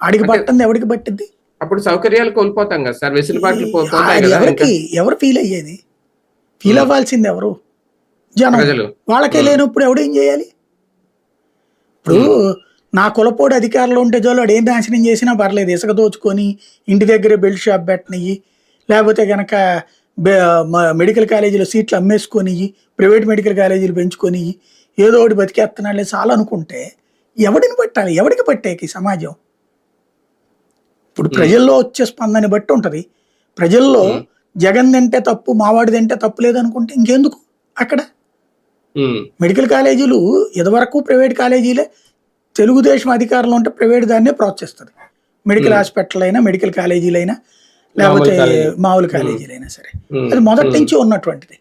ఆడికి పట్టింది ఎవరికి పట్టింది? అప్పుడు సౌకర్యాలు కోల్పోతాం కదా సార్, వెసులుబాట్లు పోతాయి అది కదా. ఎవరు ఫీల్ అయ్యేది? ఫీల్ అవ్వాల్సింది ఎవరు? జనం. ప్రజలు. వాళ్ళకే లేనప్పుడు ఎవడేం చేయాలి? ఇప్పుడు నా కులపోడు అధికారంలో ఉంటే చాలు, వాడు ఏం నాశనం చేసినా పర్లేదు, ఇసుక దోచుకొని ఇంటి దగ్గరే బెల్ట్ షాప్ పెట్టనియ్యి, లేకపోతే కనుక మెడికల్ కాలేజీలో సీట్లు అమ్మేసుకొని, ప్రైవేట్ మెడికల్ కాలేజీలు పెంచుకొని ఏదో ఒకటి బతికేస్తున్నాళ్ళే చాలు అనుకుంటే ఎవడిని పట్టాలి? ఎవరికి పట్టేకి సమాజం? ఇప్పుడు ప్రజల్లో వచ్చే స్పందని బట్టి ఉంటది. ప్రజల్లో జగన్ తింటే తప్పు, మావాడి తింటే తప్పు లేదనుకుంటే ఇంకెందుకు అక్కడ మెడికల్ కాలేజీలు? ఇదివరకు ప్రైవేట్ కాలేజీలే, తెలుగుదేశం అధికారంలో ఉంటే ప్రైవేట్ దాన్నే ప్రోత్సహిస్తుంది. మెడికల్ హాస్పిటల్ అయినా, మెడికల్ కాలేజీలైనా, లేకపోతే మామూలు కాలేజీలైనా సరే, అది మొదటి నుంచి ఉన్నటువంటిది.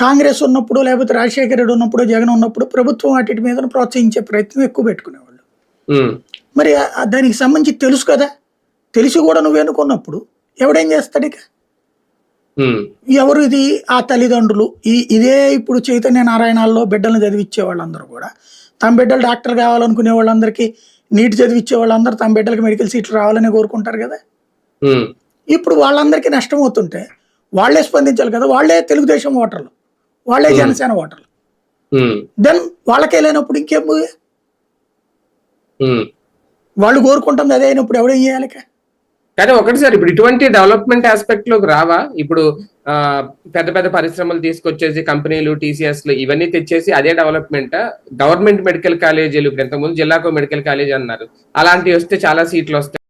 కాంగ్రెస్ ఉన్నప్పుడు, లేకపోతే రాజశేఖర రెడ్డి ఉన్నప్పుడు, జగన్ ఉన్నప్పుడు ప్రభుత్వం వాటి మీద ప్రోత్సహించే ప్రయత్నం ఎక్కువ పెట్టుకునేవాళ్ళు. మరి దానికి సంబంధించి తెలుసు కదా, తెలిసి కూడా నువ్వు ఎన్నుకున్నప్పుడు ఎవడేం చేస్తాడు? ఇక ఎవరు ఇది? ఆ తల్లిదండ్రులు. ఇదే ఇప్పుడు చైతన్య నారాయణాల్లో బిడ్డలను చదివించే వాళ్ళందరూ కూడా తమ బిడ్డలు డాక్టర్ కావాలనుకునే వాళ్ళందరికీ, నీట్ చదివించే వాళ్ళందరూ తమ బిడ్డలకి మెడికల్ సీట్లు రావాలని కోరుకుంటారు కదా. ఇప్పుడు వాళ్ళందరికీ నష్టం అవుతుంటే వాళ్లే స్పందించాలి కదా. వాళ్లే తెలుగుదేశం ఓటర్లు, వాళ్లే జనసేన ఓటర్లు. దెన్ వాళ్ళకే లేనప్పుడు ఇంకేం? వాళ్ళు కోరుకుంటుంది అదే అయినప్పుడు ఎవడేం చేయాలి? కానీ ఒకటి సార్, ఇప్పుడు ఇటువంటి డెవలప్మెంట్ ఆస్పెక్ట్ లోకి రావా? ఇప్పుడు పెద్ద పెద్ద పరిశ్రమలు తీసుకొచ్చేసి కంపెనీలు, టీసీఎస్లు ఇవన్నీ తెచ్చేసి అదే డెవలప్మెంట్. గవర్నమెంట్ మెడికల్ కాలేజీలు, ఇప్పుడు ఇంతకుముందు జిల్లాకు మెడికల్ కాలేజ్ అన్నారు, అలాంటివి వస్తే చాలా సీట్లు వస్తాయి.